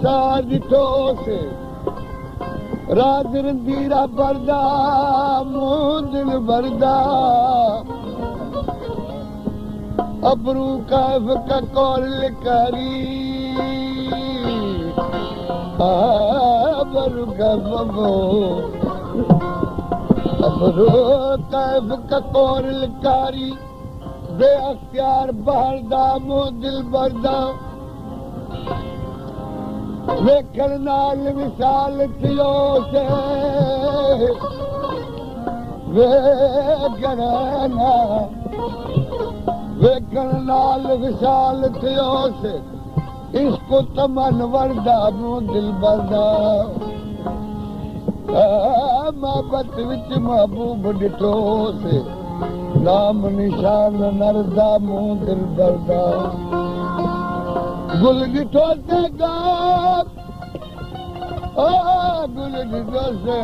ॾिठो से राज रंदीरा बरदा मुंह दिल बरदा अबरू कैफ ककोर लिकारी अबरू कैफ अबरू कैफ ककोर लिकारी बे अख्तियार बहरदा मुंह दिल बरदा वेखण नाल विशाल थियो से वेखण नाल विशाल थियो से इश्क तमन वरदा मुंह दिल बरदा मोहब्बत विच महबूब ॾिठो से नाम निशान नरदा मुंह दिल बरदा गुल ॾिठो से गाम गुल ॾिठो से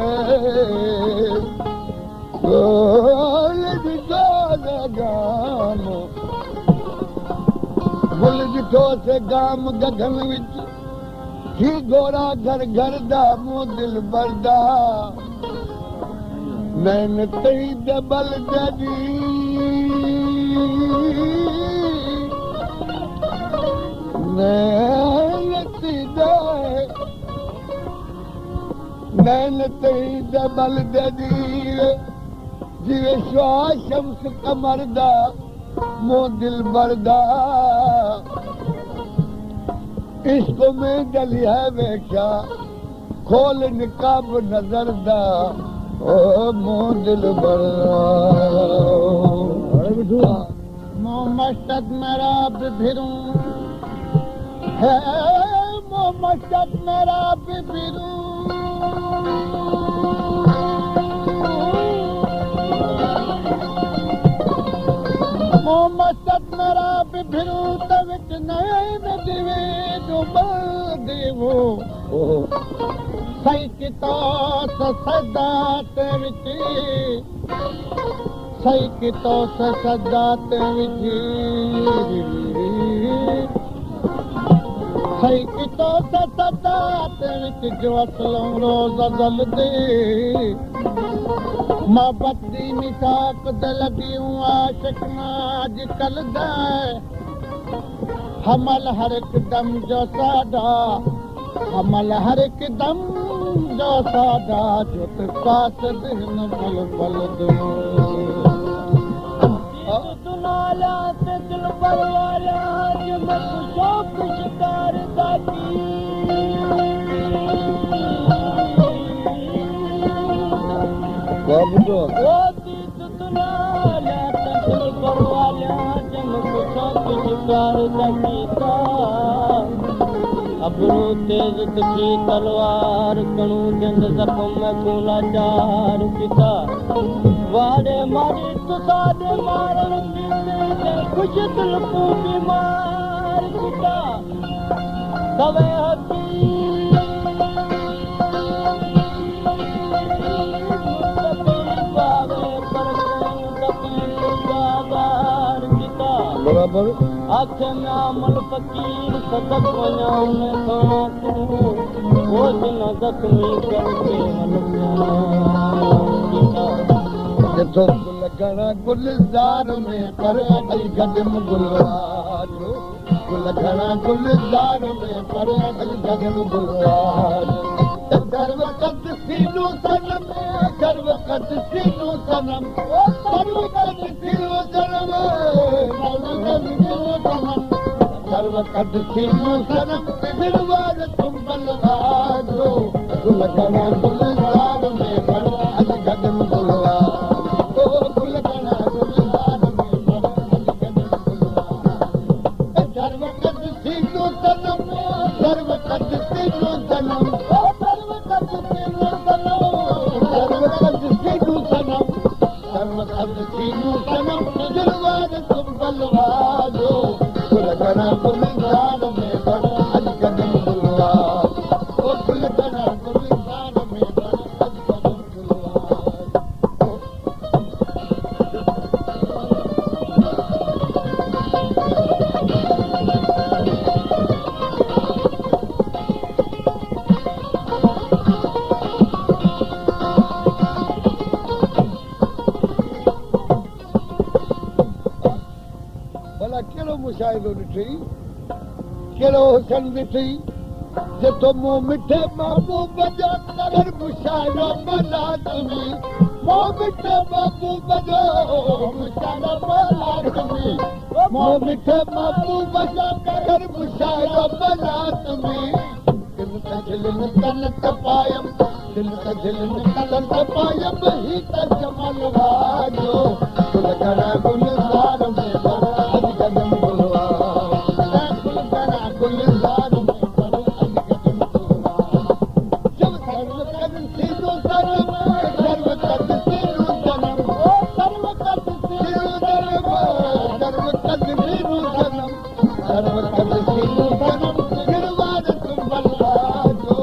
गाम गुल ॾिठो से गाम गगन विच थी गोरा घर घर दा मुंह दिल बरदा नैन तई दबल जदी नैन तई दबल जदी जिवे शुआ शम्स कमरदा मुंह दिल बरदा इश्क में जली है वेख्या खोल निकाब नजर दा ओ मुंह दिल बरदा मोहम्मद मेरा बिभिरू है मोहम्मद मेरा बिभिरू मोहम्मद मेरा बिभिरू तविच नैन दिवे डुबल देवो सही कितो सदा विच सही कितो सदा विच सही कितो सदा विच जो असलों रोज़ अज़ल दे मोहब्बत दी मिसाक दे लगियूं आशिक नाज कलदा हमल हर एक दम जो सादा हमल हर एक दम जो सादा जो पास दिन पल पल दो दुनाला से दिल पर वाला जो मैं शौक शिकार दाती बाबू ओ दीद दुनाला से दिल पर वाला जो मैं शौक शिकार दातीता अबरू तेज तिखी तलवार कणू जंद जख्म में खूला चार पिता वारे मारे तुसादे मारन दिल खुश दिल को बीमार पिता तवे हकी बराबर आखे में अमल फकीर सदक वञां में खाना तू वो दिन जख्मी करके जिथो लगना गुलजार में पर अली गदम गुलवार लगना गुलजार में पर अली गदम गुलवार गर्व कद सीनो सनम गर्व कद सीनो सनम गर्व कद सीनो सनम गर्व कद सीनो सनम दिलवार तुम बलवारो लगना गुलजार में पर अली गदम गुलवार मुशाइरो ॾिठी कहिड़ो हुसन ॾिठी जेतो मूं मिठे महबूब जो कदर मुशाइरो मना तुम्ही मूं मिठे महबूब जो मुशाइरो मना तुम्ही मूं मिठे महबूब जो कदर मुशाइरो मना तुम्ही दिल त झिलन तन तपायम दिल त झिलन तन तपायम ही त जमल वाजो तुल करा गुलजार में बर अज कदम बुलवा तुल करा गुलजार में बर अज कदम बुलवा जब सर्व कद सीधो सर्व सर्व कद सीधो जन्म ओ सर्व कद सीधो जन्म सर्व कद सीधो जन्म सर्व कद सीधो जन्म गिरवार तुम बलवाजो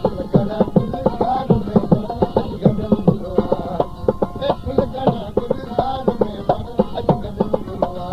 तुल करा गुलजार में बर अज कदम बुलवा तुल करा गुलजार में बर अज कदम बुलवा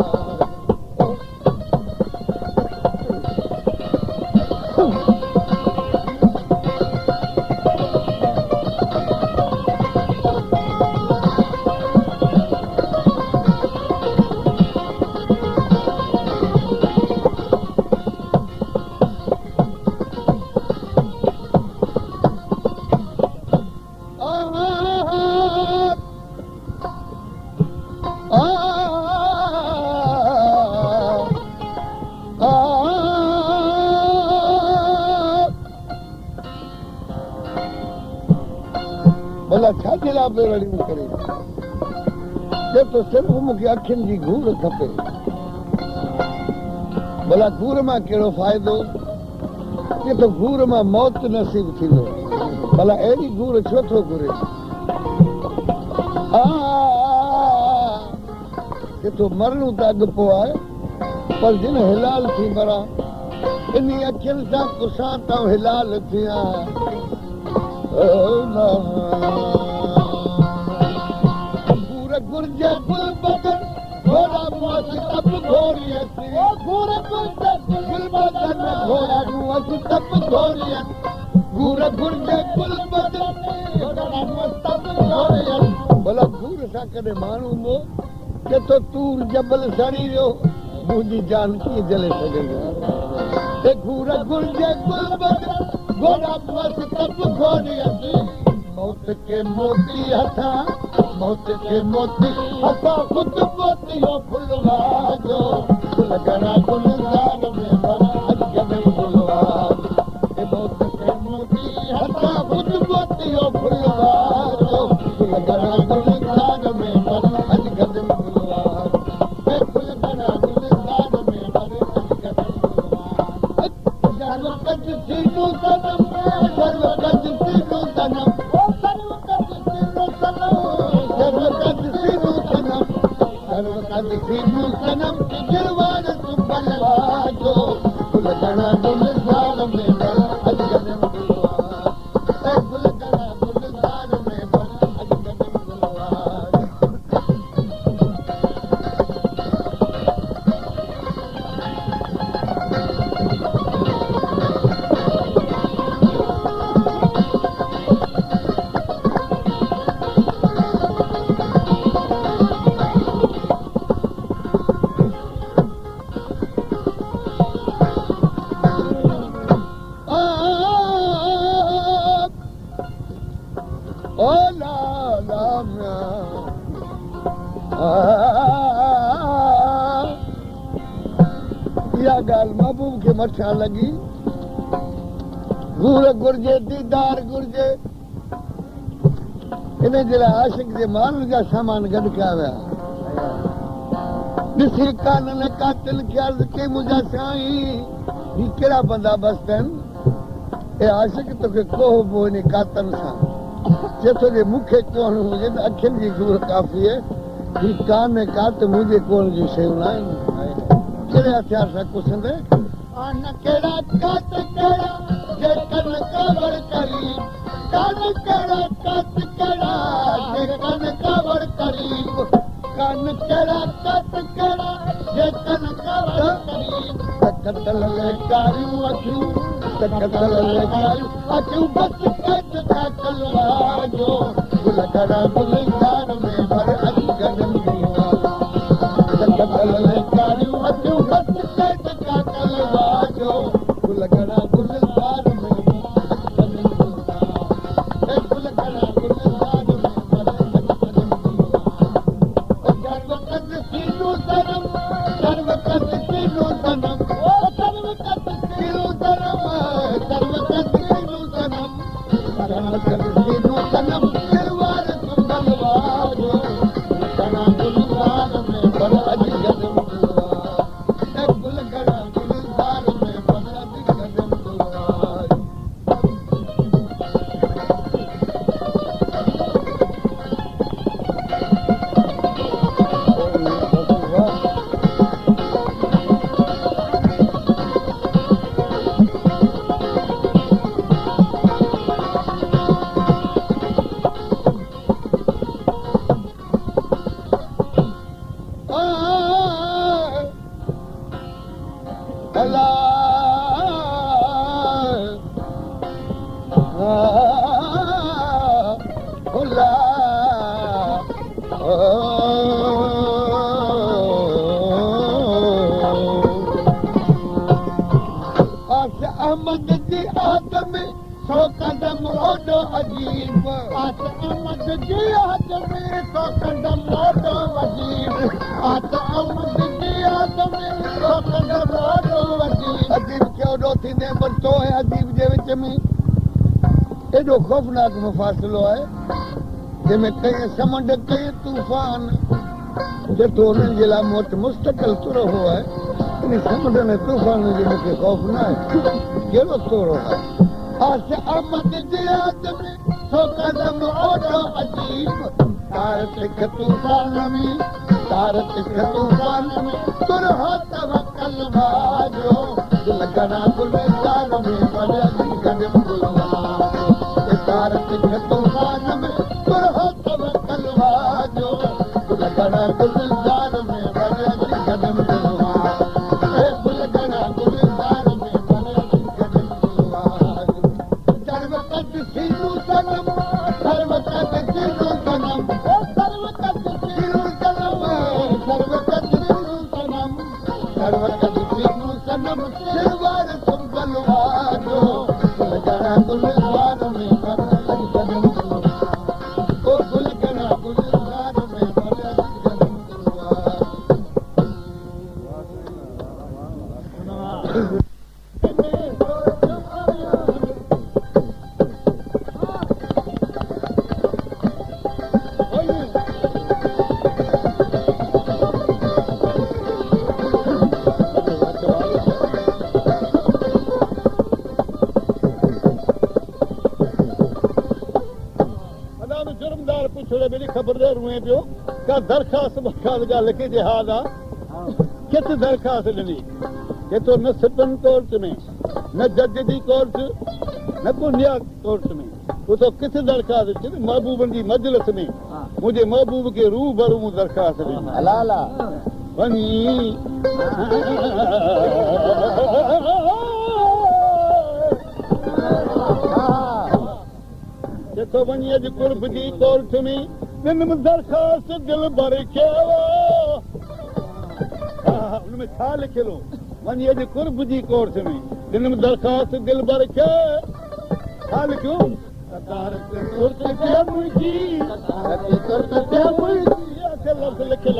भला छा जे लाइ बेड़ियूं करे जे तो सिर्फ़ मूंखे अखियुनि जी घूर खपे भला घूर मां कहिड़ो फ़ाइदो जे तो घूर मां मौत नसीब थींदो भला अहिड़ी घूर छो थो घुरे जे तो मरणो त अॻु पोइ आहे पर जिन हिलाल थी मरां इन अखियुनि सां कुसां त हिलाल थियां घूर घुर्जे गुल बदन घोड़ा मुअस तप घोड़ियसि घूर घुर्जे गुल बदन घोड़ा मुअस तप घोड़ियसि घूर घुर्जे गुल बदन घोड़ा मुअस तप घोड़ियसि भला घूर सां कॾहिं माण्हू हूंदो के तो तूर जबल सड़ी वियो मुंहिंजी जान कीअं जले सघंदी ते घूर घुर्जे गुल बदन घोड़ा मुअस तप घोड़ियसि मौत के मोती हथा मौत के मोती हथा खुद मोतियो फुलवाजो फुल करा गुलजार में बर अज कदम बुलवाजो ए मौत के मोती हथा खुद मोतियो फुलवाजो फुल करा गुलजार में बर अज कदम बुलवाजो ए फुल करा गुलजार में बर अज कदम बुलवाजो सर्व कद सीधो सनम सर्व कद सीधो सनम सर्व कद सीधो सनम सर्व कद सीधो सनम सर्व कद सीधो सनम गिरवार तुम बलवाजो फुल करा गुलजार में बर अज कदम बुलवाजो ए फुल करा गुलजार में बर अज कदम बुलवाजो ओ ला ला इहा ॻाल्हि महबूब खे मथां लॻी घूर घुर्जे दीदार घुर्जे इन जे लाइ आशिक जे माण्हुनि जा सामान गॾु कया विया ॾिसी काननि कातिल खे अर्ज़ु कई मुंहिंजा साईं ही कहिड़ा बंदोबस्त आहिनि ए आशिक तोखे कोह बो इन कातनि सां चेतो जे मूंखे कोन हुजे त अखियुनि जी घूर काफ़ी आहे ही कान कात मुंहिंजे कोन जूं शयूं न आहिनि कहिड़े हथियार सां कुसंदे आन कहिड़ा कात कहिड़ा जे कन कावड़ करी कान कहिड़ा कात कहिड़ा जे कन कावड़ करी कान कहिड़ा कात कहिड़ा जे कन कावड़ करी कतल कारियूं अखियूं कतल कारियूं अखियूं बस कट था कलवाजो गुल करा गुलजार में बर अज कदम कतल कारियूं अखियूं बस अजीब जे विच में एॾो ख़ौफ़नाक मुफ़ासिलो आहे जंहिंमें कई समुंड कई तूफ़ान जेको हुननि जे लाइ मूं वटि मुस्तक़िल तुरो हो आहे इन समुंड में तूफ़ान जो मूंखे ख़ौफ़ न आहे कहिड़ो तुरो आहे तूफ़ान में तुर हो तवक्कल भाॼो दिल घणा गुलज़ार में वॾी गॾु गुलवारो तारत खे तूफ़ान में तुर हो तवक्कल भाॼो दिल घणा गुलज़ार में वॾी गॾु गुलवारो दिल घणा गुलज़ार में वॾी गॾु गुलवारो सर्वकत सीनू सनम सर्वकत सीनू सनम सर्वकत सीनू सनम सर्वकत सीनू सनम सर्वकत सीनू सनम सिरवार सुंगल वारो गुल घणा गुलज़ार में वॾी गॾु गुलवारो ओ गुल घणा गुलज़ार में वॾी गॾु गुलवारो जुर्मदार पुछड़े मेरी खबरदार हुए पियो का दरखास्त बखास्त लिखी जिहाद आ कित दरखास्त ॾिनी के तो न सुप्रीम कोर्ट में न जज जी कोर्ट न बुनियाद कोर्ट में वो तो कित दरखास्त ॾिनी महबूबनि जी मजलिस में मुंहिंजे महबूब खे रूबरू मूं दरखास्त ॾिनी हलाला वञी जेको वञी अॼु कुर्ब जी कोर्ट में ॾिनमि दरखास्त दिल भर कयो हुनमें छा लिखियलु वञी अॼु कुर्ब जी कोर्ट में ॾिनमि दरखास्त दिल भर कयो छा लिखियो लिखियल